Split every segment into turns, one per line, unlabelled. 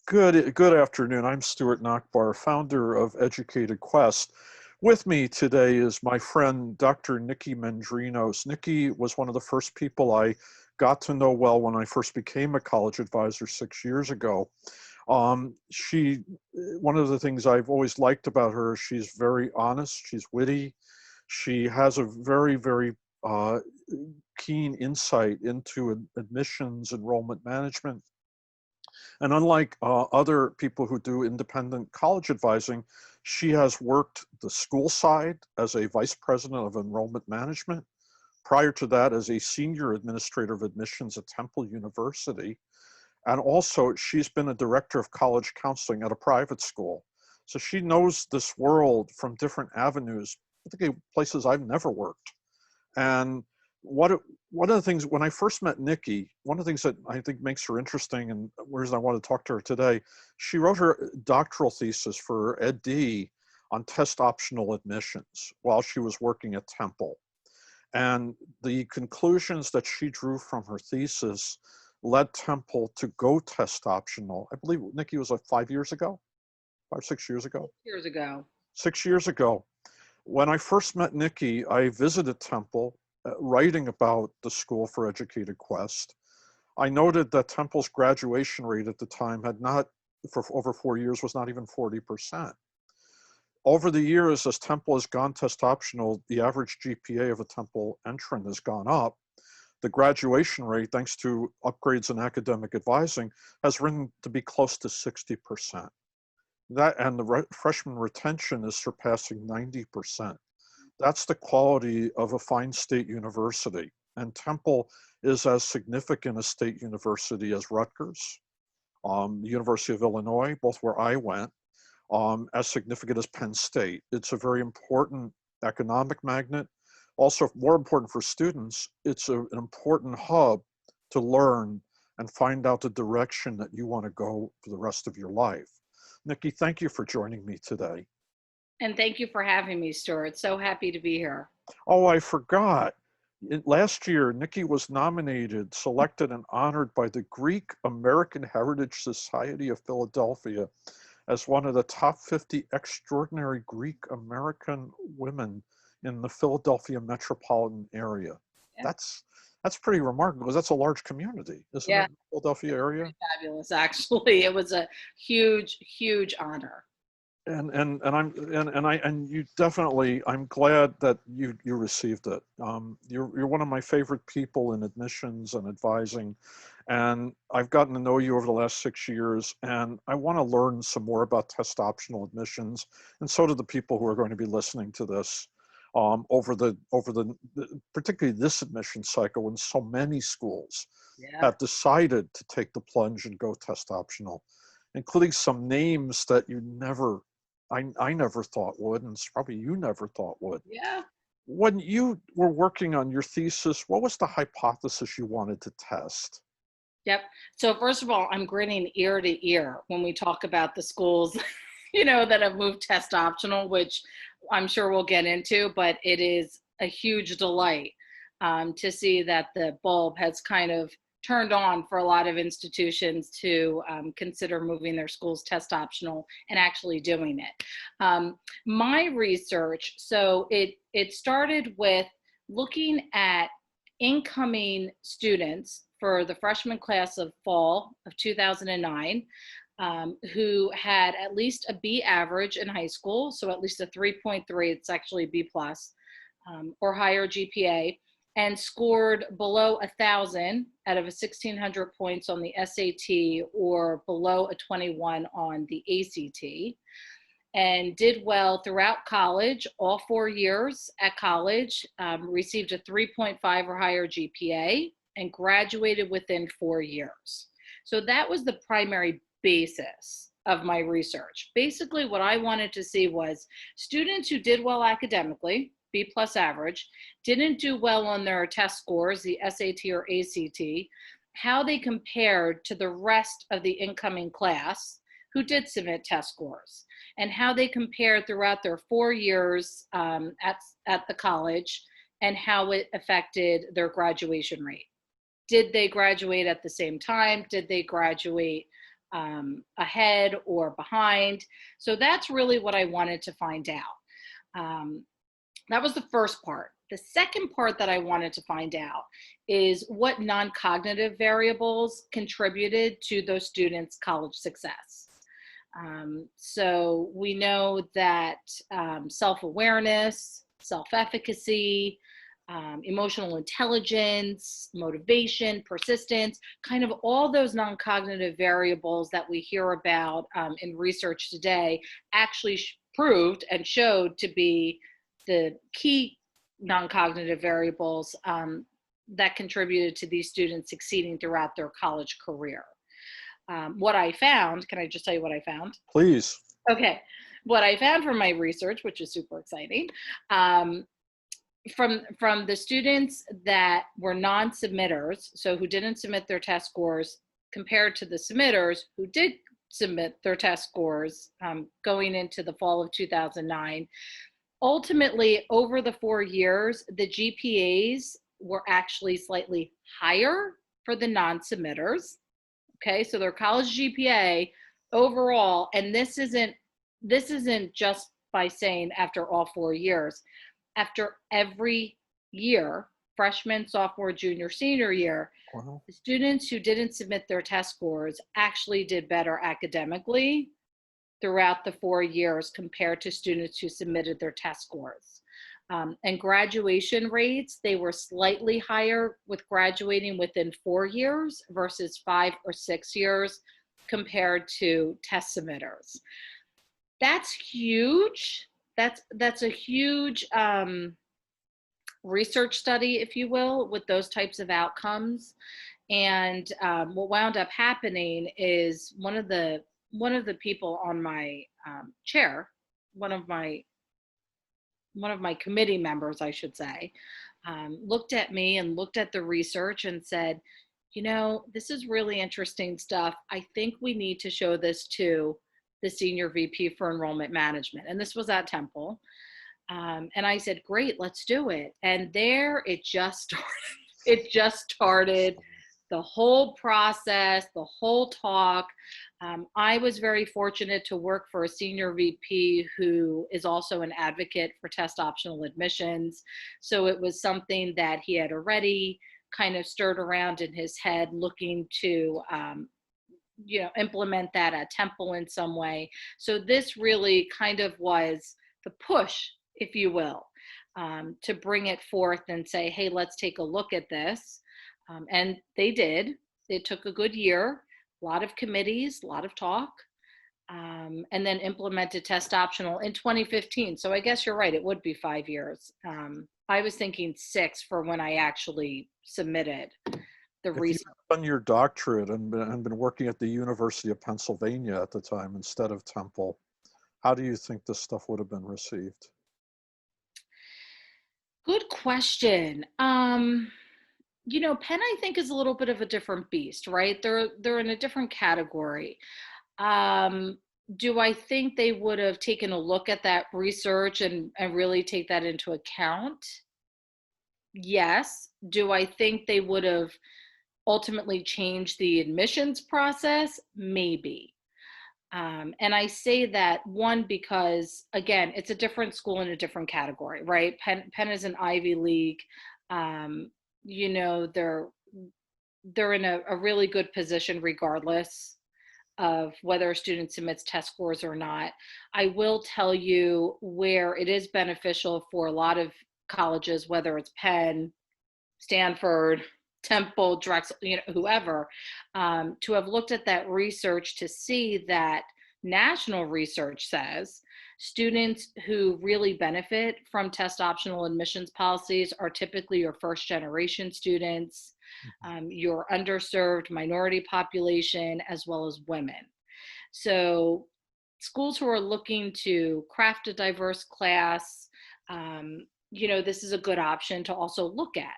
Good afternoon. I'm Stuart Nachbar, founder of Educated Quest. With me today is my friend, Dr. Niki Mendrinos. Niki was one of the first people I got to know well when I first became a college advisor 6 years ago. One of the things I've always liked about her, she's very honest, she's witty, she has a very uh, keen insight into admissions, enrollment management, and unlike other people who do independent college advising, she has worked the school side as a vice president of enrollment management. Prior to that, as a senior administrator of admissions at Temple University. And also, she's been a director of college counseling at a private school. So she knows this world from different avenues, particularly places I've never worked. And what one of the things, when I first met Niki, one of the things that I think makes her interesting, and the reason I want to talk to her today, she wrote her doctoral thesis for Ed.D. on test optional admissions while she was working at Temple. And the conclusions that she drew from her thesis led Temple to go test optional. I believe, Niki, was like 5 years ago, 6 years ago?
6 years ago.
6 years ago. When I first met Niki, I visited Temple, writing about the School for Educated Quest. I noted that Temple's graduation rate at the time had not, for over 4 years, was not even 40%. Over the years, as Temple has gone test optional, the average GPA of a Temple entrant has gone up. The graduation rate, thanks to upgrades in academic advising, has risen to be close to 60%. That, and the freshman retention is surpassing 90%. That's the quality of a fine state university. And Temple is as significant a state university as Rutgers, the University of Illinois, both where I went, as significant as Penn State. It's a very important economic magnet. Also, more important for students, it's an important hub to learn and find out the direction that you want to go for the rest of your life. Niki, thank you for joining me today.
And thank you for having me, Stuart. So happy to be here.
Oh, I forgot. Last year, Niki was nominated, selected, and honored by the Greek American Heritage Society of Philadelphia as one of the top 50 extraordinary Greek American women in the Philadelphia metropolitan area.
Yeah.
That's pretty remarkable because that's a large community, isn't
Yeah,
it, Philadelphia area?
fabulous. Actually, it was a huge honor.
And you definitely, I'm glad that you received it. You're one of my favorite people in admissions and advising, and I've gotten to know you over the last 6 years, and I want to learn some more about test optional admissions, and so do the people who are going to be listening to this, particularly this admission cycle, when so many schools
Yeah.
have decided to take the plunge and go test optional, including some names that I never thought would, and probably you never thought would.
Yeah.
When you were working on your thesis, what was the hypothesis you wanted to test?
Yep. So first of all, I'm grinning ear to ear when we talk about the schools, that have moved test optional, which I'm sure we'll get into, but it is a huge delight to see that the bulb has kind of turned on for a lot of institutions to consider moving their schools test optional and actually doing it. My research, so it started with looking at incoming students for the freshman class of fall of 2009 who had at least a B average in high school, so at least a 3.3, it's actually B plus, or higher GPA, and scored below 1,000 out of a 1,600 points on the SAT or below a 21 on the ACT, and did well throughout college, all 4 years at college, received a 3.5 or higher GPA, and graduated within 4 years. So that was the primary basis of my research. Basically, what I wanted to see was students who did well academically, B plus average, didn't do well on their test scores, the SAT or ACT, how they compared to the rest of the incoming class who did submit test scores, and how they compared throughout their 4 years at the college, and how it affected their graduation rate. Did they graduate at the same time? Did they graduate ahead or behind. So that's really what I wanted to find out. That was the first part. The second part that I wanted to find out is what non-cognitive variables contributed to those students' college success. So we know that self-awareness, self-efficacy, emotional intelligence, motivation, persistence, kind of all those non-cognitive variables that we hear about in research today actually proved and showed to be the key non-cognitive variables that contributed to these students succeeding throughout their college career. What I found, can I just tell you what I found?
Please.
Okay. What I found from my research, which is super exciting, from the students that were non-submitters, so who didn't submit their test scores, compared to the submitters who did submit their test scores going into the fall of 2009, ultimately over the 4 years, the GPAs were actually slightly higher for the non-submitters. Okay, so their college GPA overall, and this isn't just by saying after all 4 years, after every year, freshman, sophomore, junior, senior year,
Wow.
the students who didn't submit their test scores actually did better academically throughout the 4 years compared to students who submitted their test scores. And graduation rates, they were slightly higher with graduating within 4 years versus 5 or 6 years compared to test submitters. That's huge. That's a huge research study, if you will, with those types of outcomes. And what wound up happening is one of the people on my chair, one of my committee members, I should say, looked at me and looked at the research and said, this is really interesting stuff. I think we need to show this to the senior VP for enrollment management. And this was at Temple. And I said, great, let's do it. And there it just started. It just started. The whole process, the whole talk. I was very fortunate to work for a senior VP who is also an advocate for test optional admissions. So it was something that he had already kind of stirred around in his head, looking to implement that at Temple in some way. So this really kind of was the push, if you will, to bring it forth and say, hey, let's take a look at this. And they did. It took a good year, a lot of committees, a lot of talk, and then implemented test optional in 2015. So I guess you're right, it would be 5 years. I was thinking 6 for when I actually submitted the
If you
research.
had done your doctorate and been working at the University of Pennsylvania at the time instead of Temple, how do you think this stuff would have been received?
Good question. Penn, I think, is a little bit of a different beast, right? They're in a different category. Do I think they would have taken a look at that research and really take that into account? Yes. Do I think they would have ultimately changed the admissions process? Maybe. And I say that, one, because again, it's a different school in a different category, right? Penn is an Ivy League. They're in a really good position regardless of whether a student submits test scores or not. I will tell you where it is beneficial for a lot of colleges, whether it's Penn, Stanford, Temple, Drexel, whoever, to have looked at that research to see that national research says students who really benefit from test optional admissions policies are typically your first generation students, your underserved minority population, as well as women. So schools who are looking to craft a diverse class, this is a good option to also look at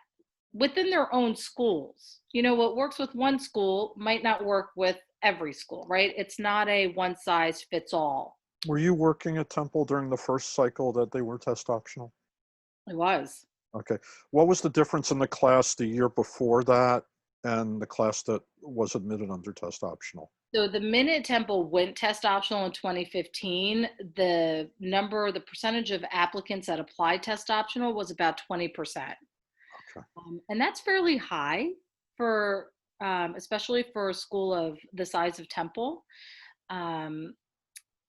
within their own schools. What works with one school might not work with every school, right? It's not a one size fits all.
Were you working at Temple during the first cycle that they were test optional?
It was.
Okay. What was the difference in the class the year before that and the class that was admitted under test optional?
So the minute Temple went test optional in 2015, the percentage of applicants that applied test optional was about 20%.
Okay.
And that's fairly high for, especially for a school of the size of Temple. Um,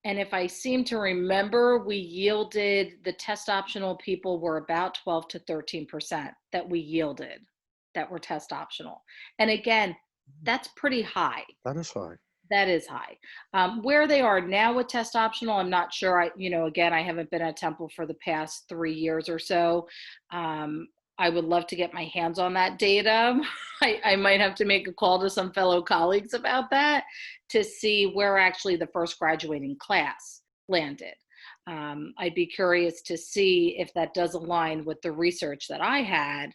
and if I seem to remember, we yielded, the test optional people were about 12 to 13% that we yielded that were test optional. And again, that's pretty high.
That is high.
That is high. Where they are now with test optional, I'm not sure. Again, I haven't been at Temple for the past 3 years or so. I would love to get my hands on that data. I might have to make a call to some fellow colleagues about that to see where actually the first graduating class landed. I'd be curious to see if that does align with the research that I had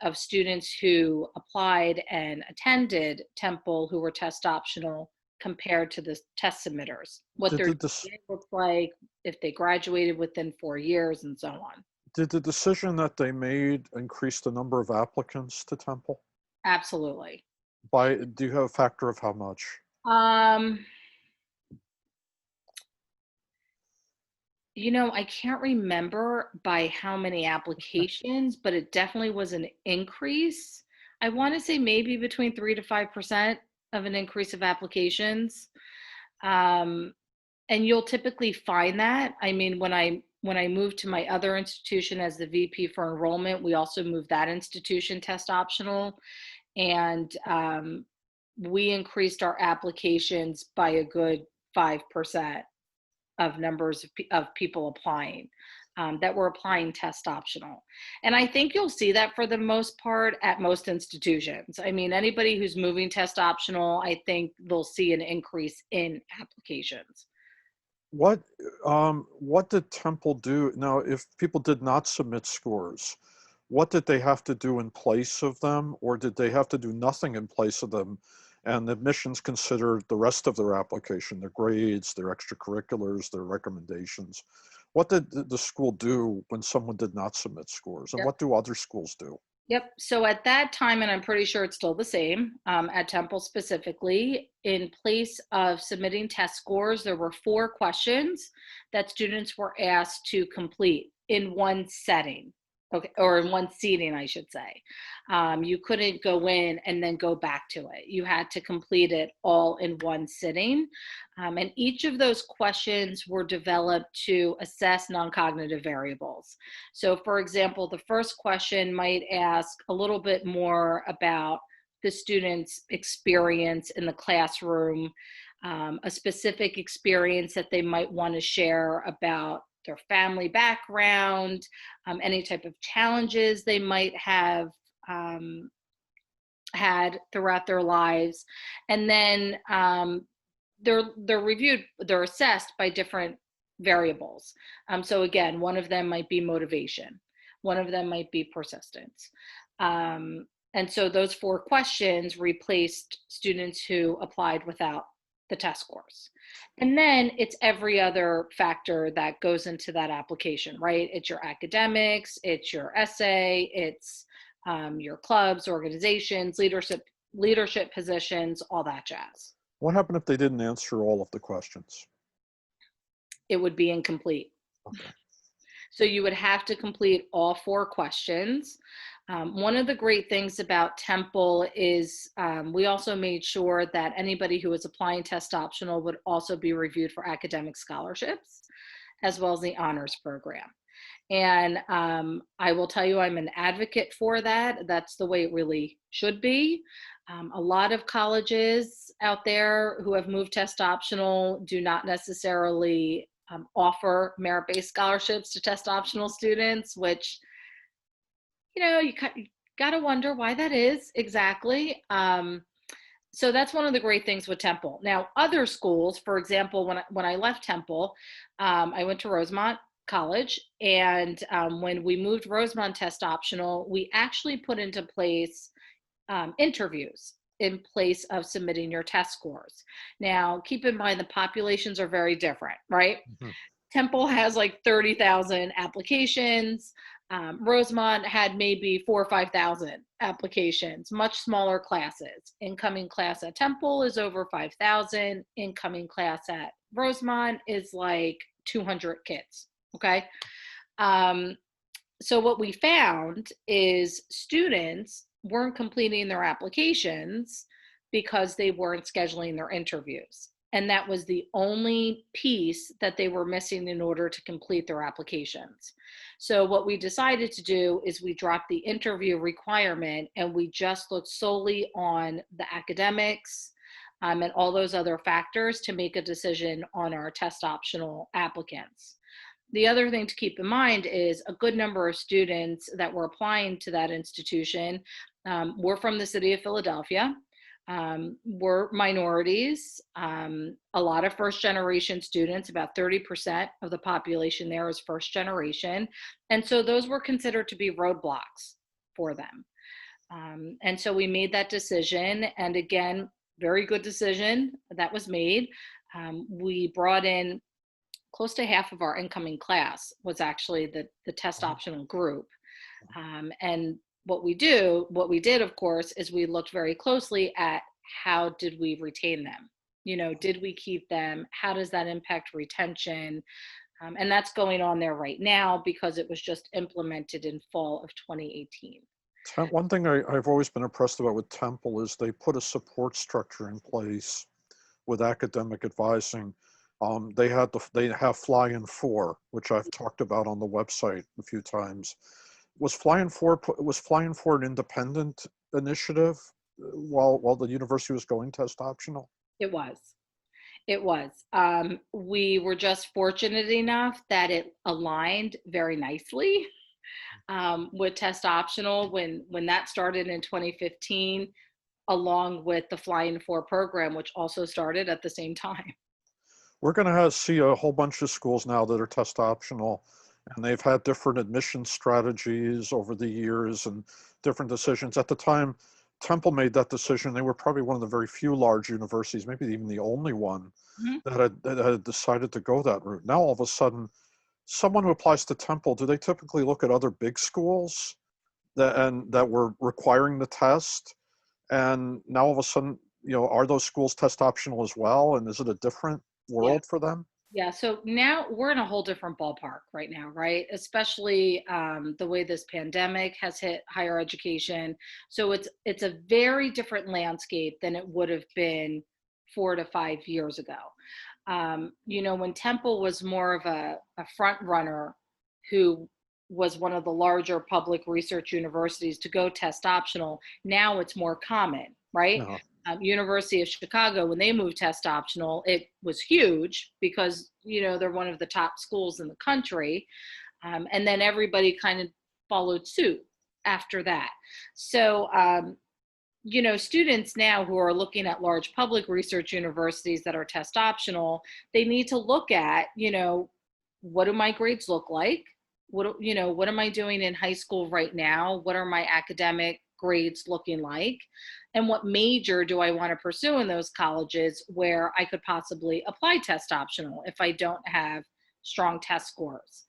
of students who applied and attended Temple who were test optional compared to the test submitters, what
Did
their
the,
GPA looks like, if they graduated within 4 years, and so on.
did the decision that they made increase the number of applicants to Temple?
Absolutely.
Do you have a factor of how much?
Um, I can't remember by how many applications, but it definitely was an increase. I want to say maybe between 3 to 5% of an increase of applications. Um, and you'll typically find that. I mean, when I moved to my other institution as the VP for enrollment, we also moved that institution test optional, and we increased our applications by a good 5% of numbers of people applying that were applying test optional. And I think you'll see that for the most part at most institutions. I mean, anybody who's moving test optional, I think they'll see an increase in applications.
What what did Temple do now if people did not submit scores? What did they have to do in place of them, or did they have to do nothing in place of them? And admissions considered the rest of their application, their grades, their extracurriculars, their recommendations. What did the school do when someone did not submit scores, and
Yep.
what do other schools do?
Yep. So at that time, and I'm pretty sure it's still the same at Temple specifically, in place of submitting test scores, there were 4 questions that students were asked to complete in one setting. Okay, or in one seating, I should say. You couldn't go in and then go back to it. You had to complete it all in one sitting. And each of those questions were developed to assess non-cognitive variables. So for example, the first question might ask a little bit more about the student's experience in the classroom, a specific experience that they might want to share about their family background, any type of challenges they might have had throughout their lives. And then they're reviewed, they're assessed by different variables. So again, one of them might be motivation. One of them might be persistence. And so those 4 questions replaced students who applied without the test scores. And then it's every other factor that goes into that application, right? It's your academics, it's your essay, it's your clubs, organizations, leadership positions, all that jazz.
What happened if they didn't answer all of the questions?
It would be incomplete.
Okay.
So you would have to complete all 4 questions. One of the great things about Temple is we also made sure that anybody who was applying test optional would also be reviewed for academic scholarships, as well as the honors program. And I will tell you, I'm an advocate for that. That's the way it really should be. A lot of colleges out there who have moved test optional do not necessarily offer merit-based scholarships to test optional students, which, you got to wonder why that is exactly. So that's one of the great things with Temple. Now, other schools, for example, when I left Temple, I went to Rosemont College, and when we moved Rosemont test optional, we actually put into place interviews in place of submitting your test scores. Now, keep in mind the populations are very different, right?
Mhm.
Temple has like 30,000 applications. Rosemont had maybe 4 or 5,000 applications, much smaller classes. Incoming class at Temple is over 5,000. Incoming class at Rosemont is like 200 kids. Okay. Um, so what we found is students weren't completing their applications because they weren't scheduling their interviews. And that was the only piece that they were missing in order to complete their applications. So what we decided to do is we dropped the interview requirement and we just looked solely on the academics and all those other factors to make a decision on our test optional applicants. The other thing to keep in mind is a good number of students that were applying to that institution were from the city of Philadelphia, were minorities, a lot of first generation students, about 30% of the population there is first generation. And so those were considered to be roadblocks for them. And so we made that decision. And again, very good decision that was made. We brought in close to half of our incoming class was actually the test optional group. And what we did, of course, is we looked very closely at how did we retain them? You know, did we keep them? How does that impact retention? And that's going on there right now because it was just implemented in fall of 2018.
One thing I've always been impressed about with Temple is they put a support structure in place with academic advising. They have Fly in 4, which I've talked about on the website a few times. Was Fly in 4 an independent initiative while the university was going test optional?
It was. It was. We were just fortunate enough that it aligned very nicely with test optional when that started in 2015, along with the Fly in 4 program, which also started at the same time.
We're going to see a whole bunch of schools now that are test optional, and they've had different admission strategies over the years and different decisions. At the time Temple made that decision, they were probably one of the very few large universities, maybe even the only one,
Mhm.
that had decided to go that route. Now all of a sudden, someone who applies to Temple, do they typically look at other big schools that were requiring the test? And now all of a sudden, are those schools test optional as well? And is it a different
Yeah.
world for them?
Yeah, so now we're in a whole different ballpark right now, right? Especially the way this pandemic has hit higher education. So it's a very different landscape than it would have been 4 to 5 years ago. You know, when Temple was more of a front runner who was one of the larger public research universities to go test optional, now it's more common, right?
No.
University of Chicago, when they moved test optional, it was huge because, you know, they're one of the top schools in the country. And then everybody kind of followed suit after that. So, you know, students now who are looking at large public research universities that are test optional, they need to look at, you know, what do my grades look like? What am I doing in high school right now? What are my academic grades looking like? And what major do I want to pursue in those colleges where I could possibly apply test optional if I don't have strong test scores?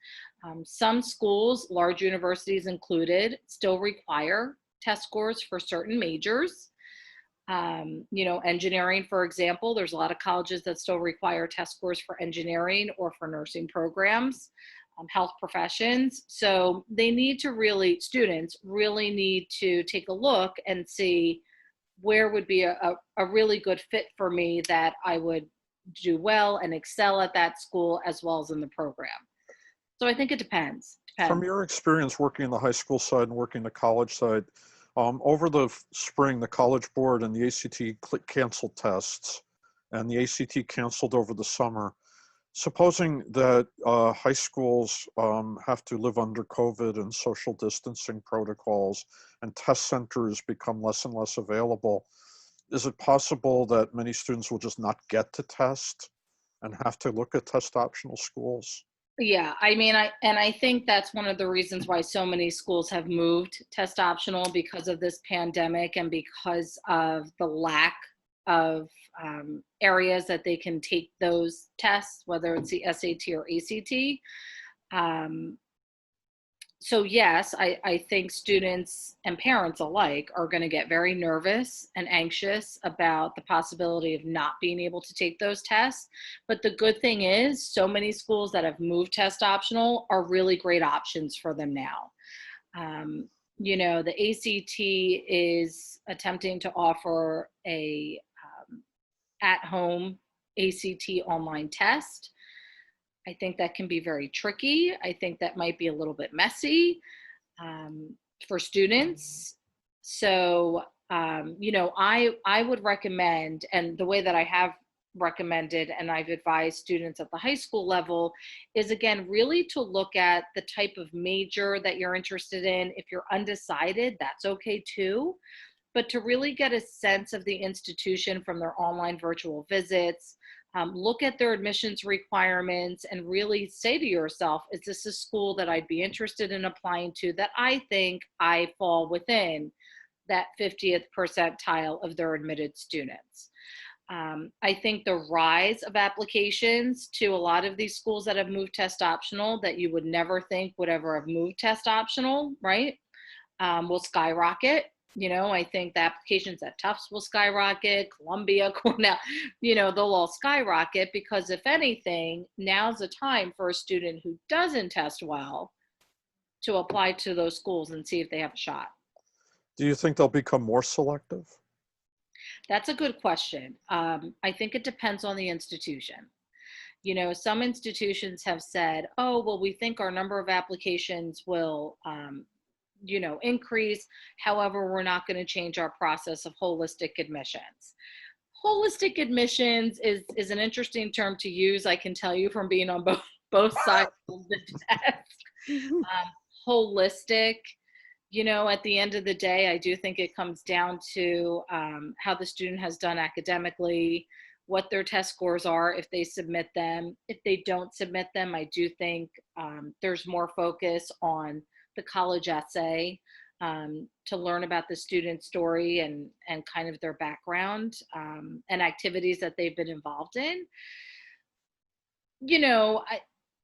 Some schools, large universities included, still require test scores for certain majors. You know, engineering, for example, there's a lot of colleges that still require test scores for engineering or for nursing programs, health professions. So they need to students really need to take a look and see where would be a really good fit for me that I would do well and excel at that school as well as in the program. So I think it depends.
From your experience working in the high school side and working the college side, over the spring, the College Board and the ACT canceled tests, and the ACT canceled over the summer. Supposing that high schools have to live under COVID and social distancing protocols, and test centers become less and less available, is it possible that many students will just not get to test and have to look at test optional schools?
Yeah, I mean, I think that's one of the reasons why so many schools have moved test optional because of this pandemic and because of the lack of areas that they can take those tests, whether it's the SAT or ACT. Um, So yes, I think students and parents alike are going to get very nervous and anxious about the possibility of not being able to take those tests. But the good thing is, so many schools that have moved test optional are really great options for them now. Um, the ACT is attempting to offer a at-home ACT online test. I think that can be very tricky. I think that might be a little bit messy um, for students. So, I would recommend, and the way that I have recommended and I've advised students at the high school level is, again, really to look at the type of major that you're interested in. If you're undecided, that's okay too. But to really get a sense of the institution from their online virtual visits, look at their admissions requirements and really say to yourself, is this a school that I'd be interested in applying to, that I think I fall within that 50th percentile of their admitted students? I think the rise of applications to a lot of these schools that have moved test optional that you would never think would ever have moved test optional, right? Will skyrocket. I think the applications at Tufts will skyrocket, Columbia, Cornell, they'll all skyrocket because, if anything, now's the time for a student who doesn't test well to apply to those schools and see if they have a shot.
Do you think they'll become more selective?
That's a good question. I think it depends on the institution. Some institutions have said, oh, well, we think our number of applications will increase. However, we're not going to change our process of holistic admissions. Holistic admissions is an interesting term to use. I can tell you from being on both sides of the desk. Holistic, at the end of the day, I do think it comes down to how the student has done academically, what their test scores are if they submit them. If they don't submit them, I do think there's more focus on the college essay to learn about the student story and kind of their background and activities that they've been involved in.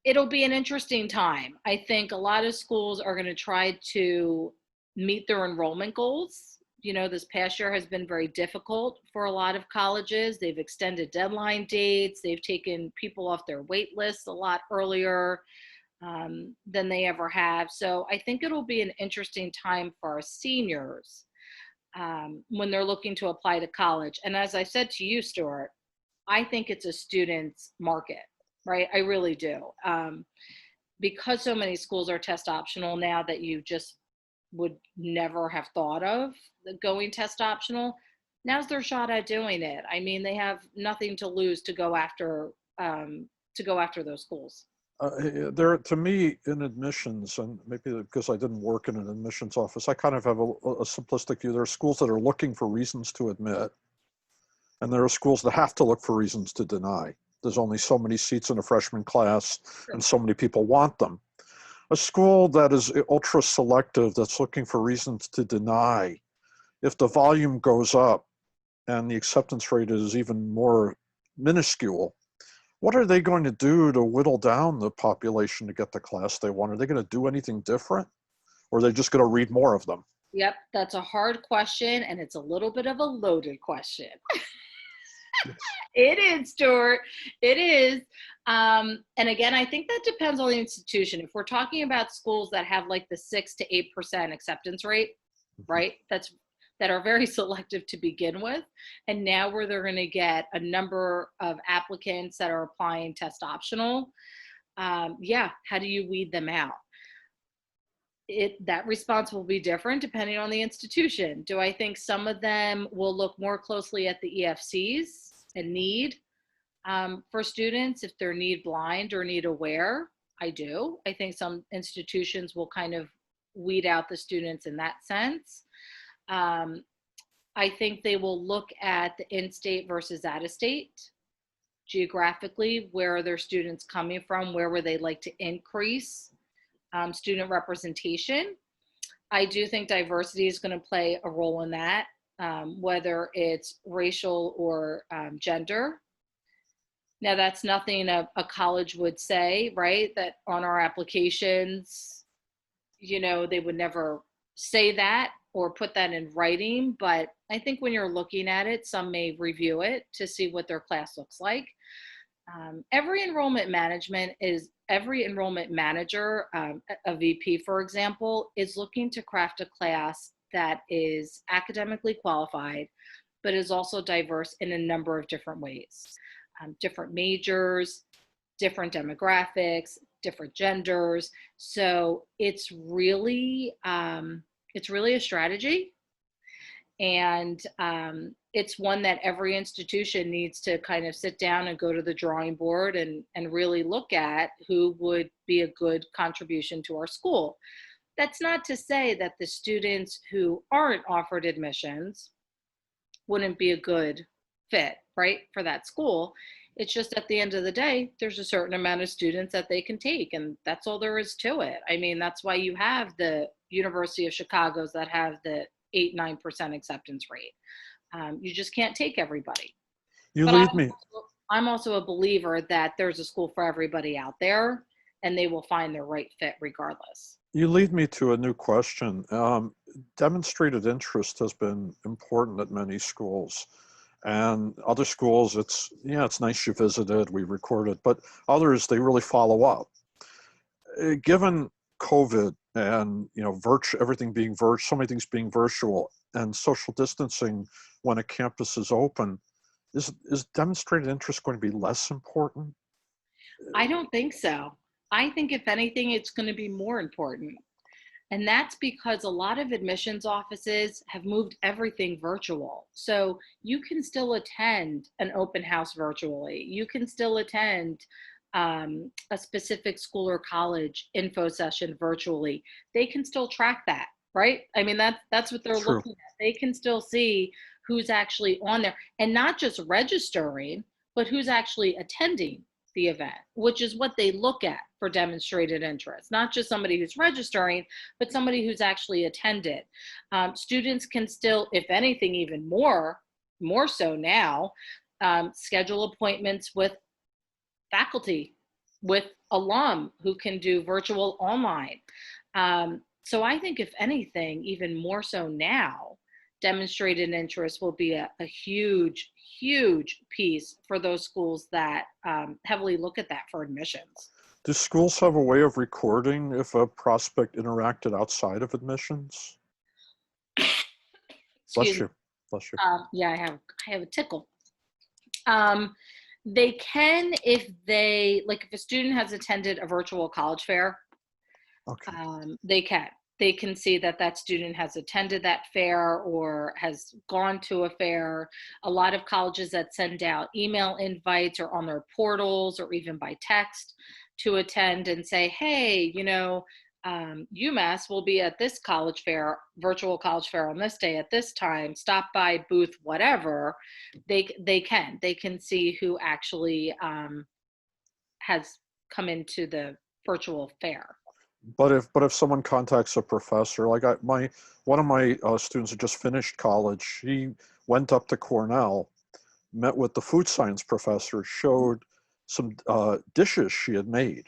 It'll be an interesting time. I think a lot of schools are going to try to meet their enrollment goals. This past year has been very difficult for a lot of colleges. They've extended deadline dates. They've taken people off their wait lists a lot earlier than they ever have. So I think it'll be an interesting time for our seniors when they're looking to apply to college. And as I said to you, Stuart, I think it's a student's market, right? I really do. Because so many schools are test optional now that you just would never have thought of going test optional. Now's their shot at doing it. I mean, they have nothing to lose to go after those schools.
There, to me, in admissions, and maybe because I didn't work in an admissions office, I kind of have a simplistic view. There are schools that are looking for reasons to admit, and there are schools that have to look for reasons to deny. There's only so many seats in a freshman class, and so many people want them. A school that is ultra selective, that's looking for reasons to deny, if the volume goes up and the acceptance rate is even more minuscule, what are they going to do to whittle down the population to get the class they want? Are they going to do anything different? Or are they just going to read more of them?
Yep, that's a hard question, and it's a little bit of a loaded question.
Yes.
It is, Stuart. It is. And again, I think that depends on the institution. If we're talking about schools that have like the 6 to 8% acceptance rate, right? That are very selective to begin with. And now where they're going to get a number of applicants that are applying test optional. How do you weed them out? That response will be different depending on the institution. Do I think some of them will look more closely at the EFCs and need for students if they're need blind or need aware? I do. I think some institutions will kind of weed out the students in that sense. I think they will look at the in-state versus out-of-state. Geographically, where are their students coming from? Where would they like to increase student representation? I do think diversity is going to play a role in that, whether it's racial or gender. Now, that's nothing a college would say, right? That on our applications, they would never say that or put that in writing, but I think when you're looking at it, some may review it to see what their class looks like. Every enrollment manager, a VP, for example, is looking to craft a class that is academically qualified, but is also diverse in a number of different ways. Different majors, different demographics, different genders. So it's really a strategy, and it's one that every institution needs to kind of sit down and go to the drawing board and really look at who would be a good contribution to our school. That's not to say that the students who aren't offered admissions wouldn't be a good fit, right, for that school. It's just at the end of the day, there's a certain amount of students that they can take, and that's all there is to it. I mean, that's why you have the University of Chicago's that have the 8-9% acceptance rate. You just can't take everybody.
You
But
lead me.
I'm also a believer that there's a school for everybody out there, and they will find their right fit regardless.
You lead me to a new question. Demonstrated interest has been important at many schools, and other schools, it's nice you visited, we recorded, but others, they really follow up. Given COVID and everything being virtual, so many things being virtual, and social distancing when a campus is open, is demonstrated interest going to be less important?
I don't think so. I think if anything, it's going to be more important. And that's because a lot of admissions offices have moved everything virtual. So you can still attend an open house virtually. You can still attend a specific school or college info session virtually. They can still track that, right? I mean, that's what they're
True.
looking at. They can still see who's actually on there, and not just registering, but who's actually attending the event, which is what they look at for demonstrated interest. Not just somebody who's registering, but somebody who's actually attended. Students can still, if anything, even more so now, schedule appointments with faculty, with alum who can do virtual online. So I think if anything, even more so now, demonstrated interest will be a huge, huge piece for those schools that heavily look at that for admissions.
Do schools have a way of recording if a prospect interacted outside of admissions?
Excuse
Bless
me.
you. Bless you.
Yeah, I have a tickle. They can, if a student has attended a virtual college fair,
Okay.
they can see that that student has attended that fair or has gone to a fair. A lot of colleges that send out email invites or on their portals or even by text to attend and say, hey, UMass will be at this college fair, virtual college fair on this day at this time, stop by booth, whatever. They can see who actually has come into the virtual fair.
But if someone contacts a professor, like one of my students who just finished college, he went up to Cornell, met with the food science professor, showed some dishes she had made,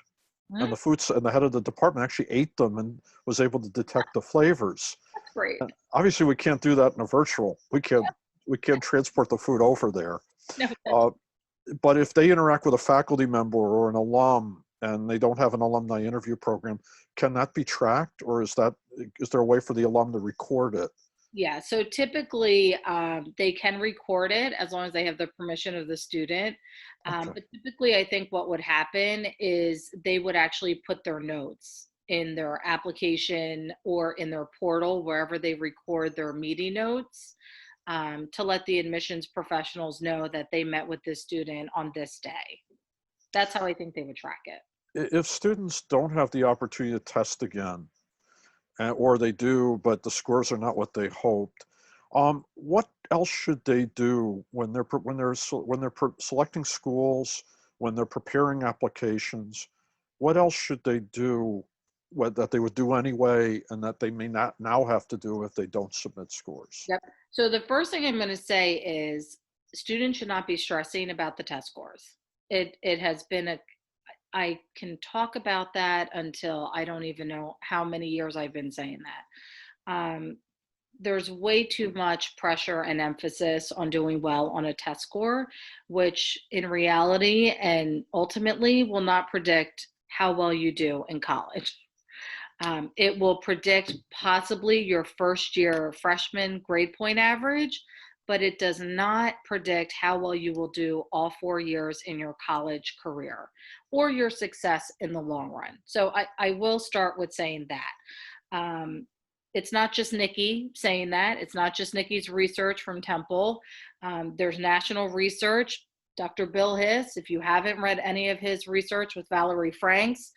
and the head of the department actually ate them and was able to detect the flavors.
That's great.
And obviously, we can't do that in a virtual. We can't transport the food over there.
No.
But if they interact with a faculty member or an alum and they don't have an alumni interview program, can that be tracked, or is there a way for the alum to record it?
Yeah, so typically they can record it as long as they have the permission of the student.
Okay.
But typically, I think what would happen is they would actually put their notes in their application or in their portal, wherever they record their meeting notes, to let the admissions professionals know that they met with this student on this day. That's how I think they would track it.
If students don't have the opportunity to test again, or they do, but the scores are not what they hoped, what else should they do when they're selecting schools, when they're preparing applications? What else should they do that they would do anyway, and that they may not now have to do if they don't submit scores?
Yep. So the first thing I'm going to say is students should not be stressing about the test scores. It has been I can talk about that until I don't even know how many years I've been saying that. There's way too much pressure and emphasis on doing well on a test score, which in reality and ultimately will not predict how well you do in college. It will predict possibly your first year freshman grade point average, but it does not predict how well you will do all 4 years in your college career or your success in the long run. So I will start with saying that. It's not just Niki saying that. It's not just Niki's research from Temple. There's national research. Dr. Bill Hiss, if you haven't read any of his research with Valerie Franks,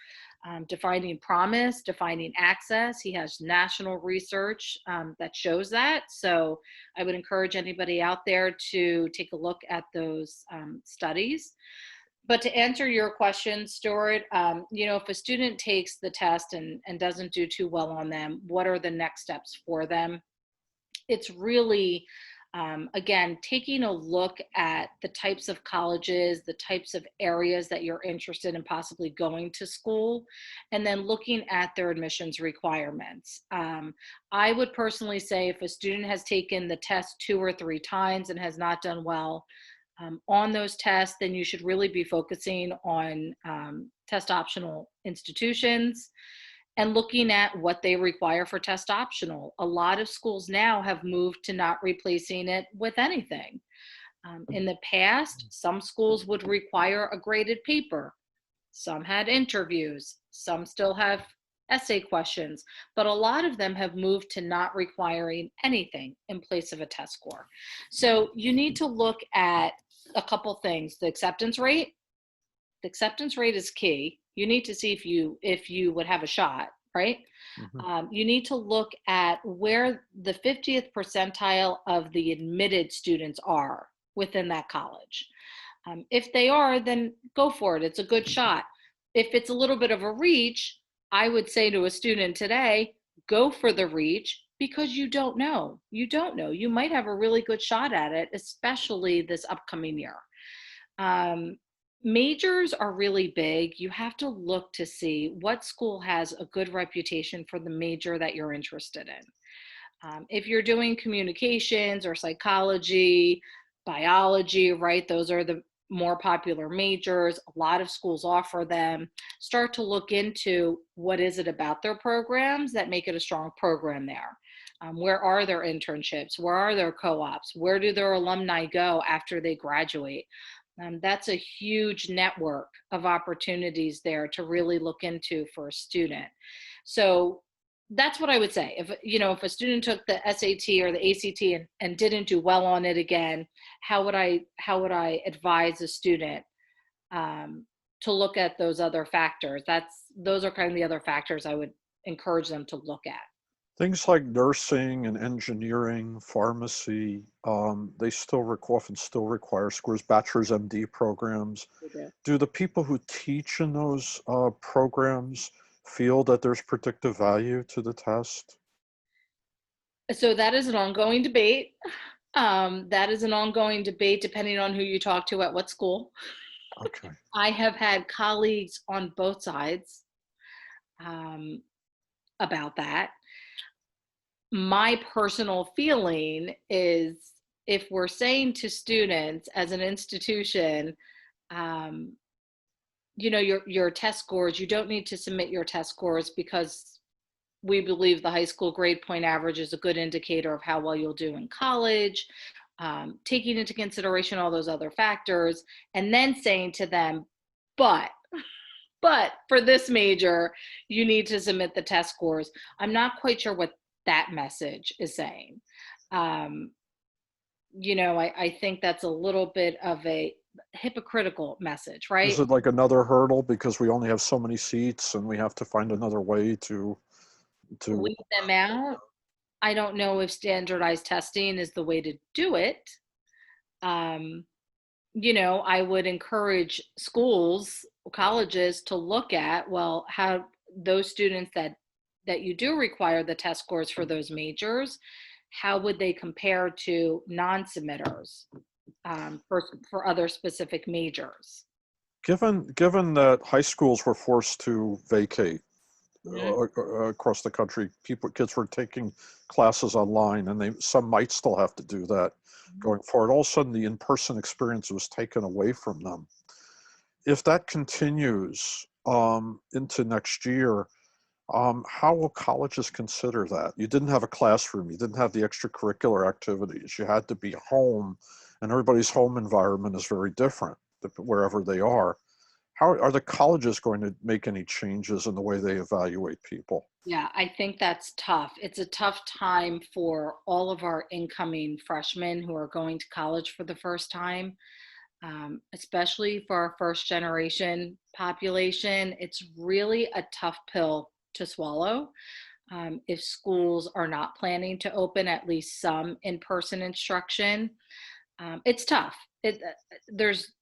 defining promise, defining access. He has national research that shows that. So I would encourage anybody out there to take a look at those studies. But to answer your question, Stuart, if a student takes the test and doesn't do too well on them, what are the next steps for them? It's really again, taking a look at the types of colleges, the types of areas that you're interested in possibly going to school, and then looking at their admissions requirements. I would personally say if a student has taken the test 2 or 3 times and has not done well on those tests, then you should really be focusing on test optional institutions and looking at what they require for test optional. A lot of schools now have moved to not replacing it with anything. In the past, some schools would require a graded paper. Some had interviews. Some still have essay questions, but a lot of them have moved to not requiring anything in place of a test score. So you need to look at a couple things. The acceptance rate. The acceptance rate is key. You need to see if you would have a shot, right? You need to look at where the 50th percentile of the admitted students are within that college. If they are, then go for it. It's a good shot. If it's a little bit of a reach, I would say to a student today, go for the reach because you don't know. You don't know. You might have a really good shot at it, especially this upcoming year. Majors are really big. You have to look to see what school has a good reputation for the major that you're interested in. If you're doing communications or psychology, biology, right, those are the more popular majors. A lot of schools offer them. Start to look into what is it about their programs that make it a strong program there. Where are their internships? Where are their co-ops? Where do their alumni go after they graduate? That's a huge network of opportunities there to really look into for a student. So that's what I would say. If a student took the SAT or the ACT and didn't do well on it again, how would I advise a student to look at those other factors? Those are kind of the other factors I would encourage them to look at.
Things like nursing and engineering, pharmacy, they often still require scores, bachelor's MD programs. Do the people who teach in those programs feel that there's predictive value to the test?
So that is an ongoing debate. That is an ongoing debate depending on who you talk to at what school.
Okay.
I have had colleagues on both sides about that. My personal feeling is if we're saying to students as an institution, your test scores, you don't need to submit your test scores because we believe the high school grade point average is a good indicator of how well you'll do in college, taking into consideration all those other factors, and then saying to them, but for this major, you need to submit the test scores. I'm not quite sure what that message is saying. I think that's a little bit of a hypocritical message, right?
Is it like another hurdle because we only have so many seats and we have to find another way to
Weed them out. I don't know if standardized testing is the way to do it. I would encourage schools, colleges to look at, well, how those students that you do require the test scores for those majors, how would they compare to non-submitters for other specific majors?
Given that high schools were forced to vacate
Mhm.
across the country, kids were taking classes online, and some might still have to do that going forward. All of a sudden, the in-person experience was taken away from them. If that continues into next year, how will colleges consider that? You didn't have a classroom, you didn't have the extracurricular activities, you had to be home, and everybody's home environment is very different wherever they are. How are the colleges going to make any changes in the way they evaluate people?
Yeah, I think that's tough. It's a tough time for all of our incoming freshmen who are going to college for the first time, especially for our first generation population. It's really a tough pill to swallow. If schools are not planning to open at least some in-person instruction, it's tough. There's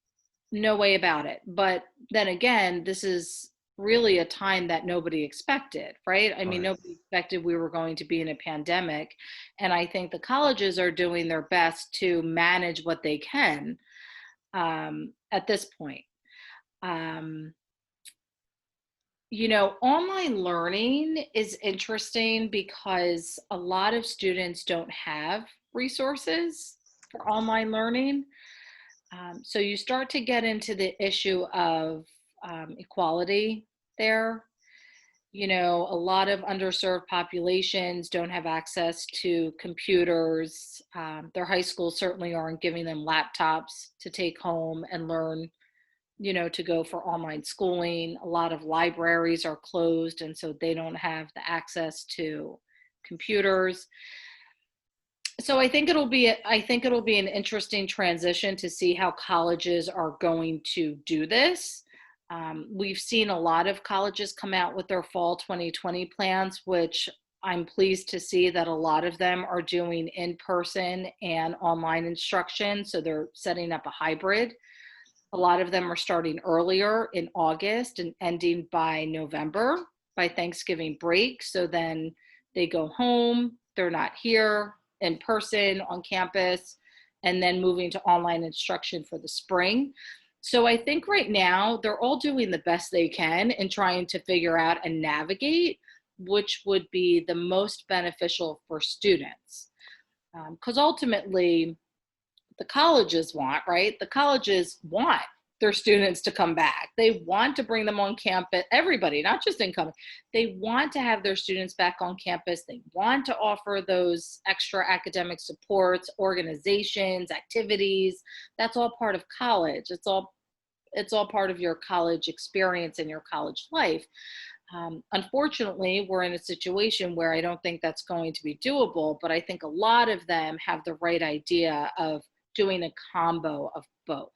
no way about it. But then again, this is really a time that nobody expected, right? I mean,
Right.
nobody expected we were going to be in a pandemic. And I think the colleges are doing their best to manage what they can at this point. Um, Online learning is interesting because a lot of students don't have resources for online learning. So you start to get into the issue of equality there. A lot of underserved populations don't have access to computers. Their high schools certainly aren't giving them laptops to take home and learn, to go for online schooling. A lot of libraries are closed, and so they don't have the access to computers. So I think it'll be an interesting transition to see how colleges are going to do this. We've seen a lot of colleges come out with their fall 2020 plans, which I'm pleased to see that a lot of them are doing in-person and online instruction. So they're setting up a hybrid. A lot of them are starting earlier in August and ending by November, by Thanksgiving break. So then they go home, they're not here in person on campus, and then moving to online instruction for the spring. So I think right now they're all doing the best they can and trying to figure out and navigate which would be the most beneficial for students. Because ultimately, the colleges want, right? The colleges want their students to come back. They want to bring them on campus, everybody, not just incoming. They want to have their students back on campus. They want to offer those extra academic supports, organizations, activities. That's all part of college. It's all part of your college experience and your college life. Unfortunately, we're in a situation where I don't think that's going to be doable, but I think a lot of them have the right idea of doing a combo of both.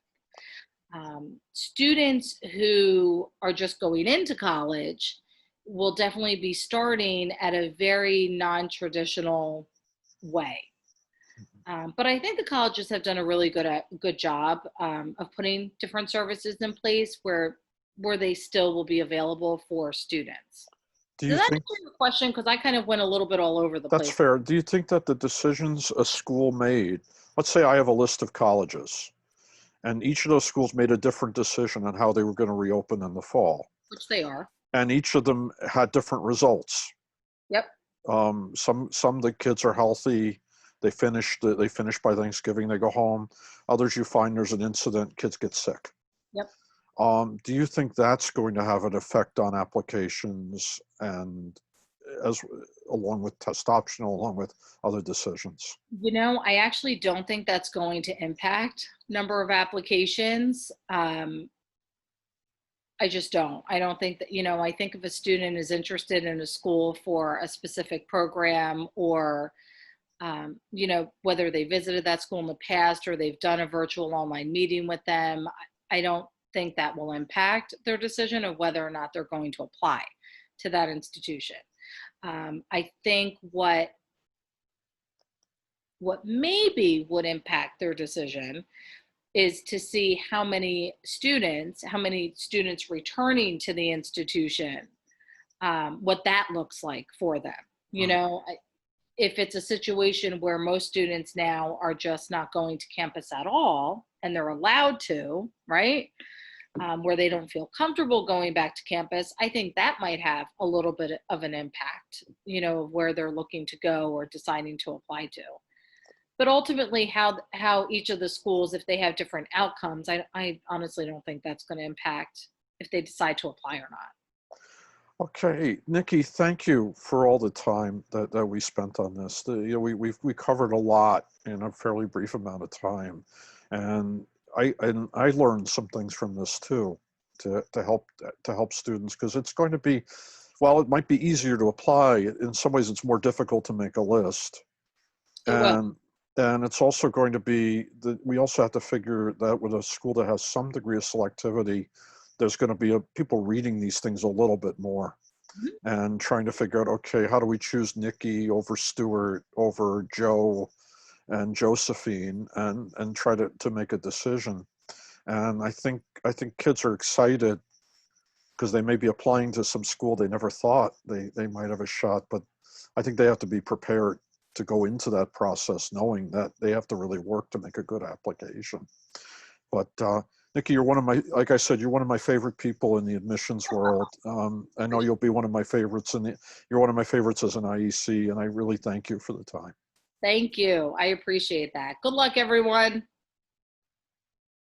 Students who are just going into college will definitely be starting at a very non-traditional way. But I think the colleges have done a really good job of putting different services in place where they still will be available for students.
Do
Does
you
that
think
answer your question? Because I kind of went a little bit all over the
that's
place.
fair? Do you think that the decisions a school made, let's say I have a list of colleges, and each of those schools made a different decision on how they were going to reopen in the fall,
Which they are.
and each of them had different results.
Yep.
Some the kids are healthy, they finish by Thanksgiving, they go home. Others, you find there's an incident, kids get sick.
Yep.
Do you think that's going to have an effect on applications and as along with test optional, along with other decisions?
I actually don't think that's going to impact number of applications. I just don't. I don't think that, I think if a student is interested in a school for a specific program or, whether they visited that school in the past or they've done a virtual online meeting with them, I don't think that will impact their decision of whether or not they're going to apply to that institution. I think what maybe would impact their decision is to see how many students returning to the institution, what that looks like for them. You
Right.
know, if it's a situation where most students now are just not going to campus at all and they're allowed to, right? where they don't feel comfortable going back to campus, I think that might have a little bit of an impact, where they're looking to go or deciding to apply to. But ultimately, how each of the schools, if they have different outcomes, I honestly don't think that's going to impact if they decide to apply or not.
Okay, Niki, thank you for all the time that we spent on this. We covered a lot in a fairly brief amount of time, and I learned some things from this too, to help students, because it's going to be, while it might be easier to apply, in some ways it's more difficult to make a list,
It will.
and it's also going to be that we also have to figure that with a school that has some degree of selectivity, there's going to be people reading these things a little bit more
Mhm.
and trying to figure out, okay, how do we choose Niki over Stuart, over Joe and Josephine, and try to make a decision. And I think kids are excited because they may be applying to some school they never thought they might have a shot, but I think they have to be prepared to go into that process knowing that they have to really work to make a good application. But Niki, you're one of my, like I said, you're one of my favorite people in the admissions world. I know you'll be one of my favorites, and you're one of my favorites as an IEC, and I really thank you for the time.
Thank you. I appreciate that. Good luck, everyone.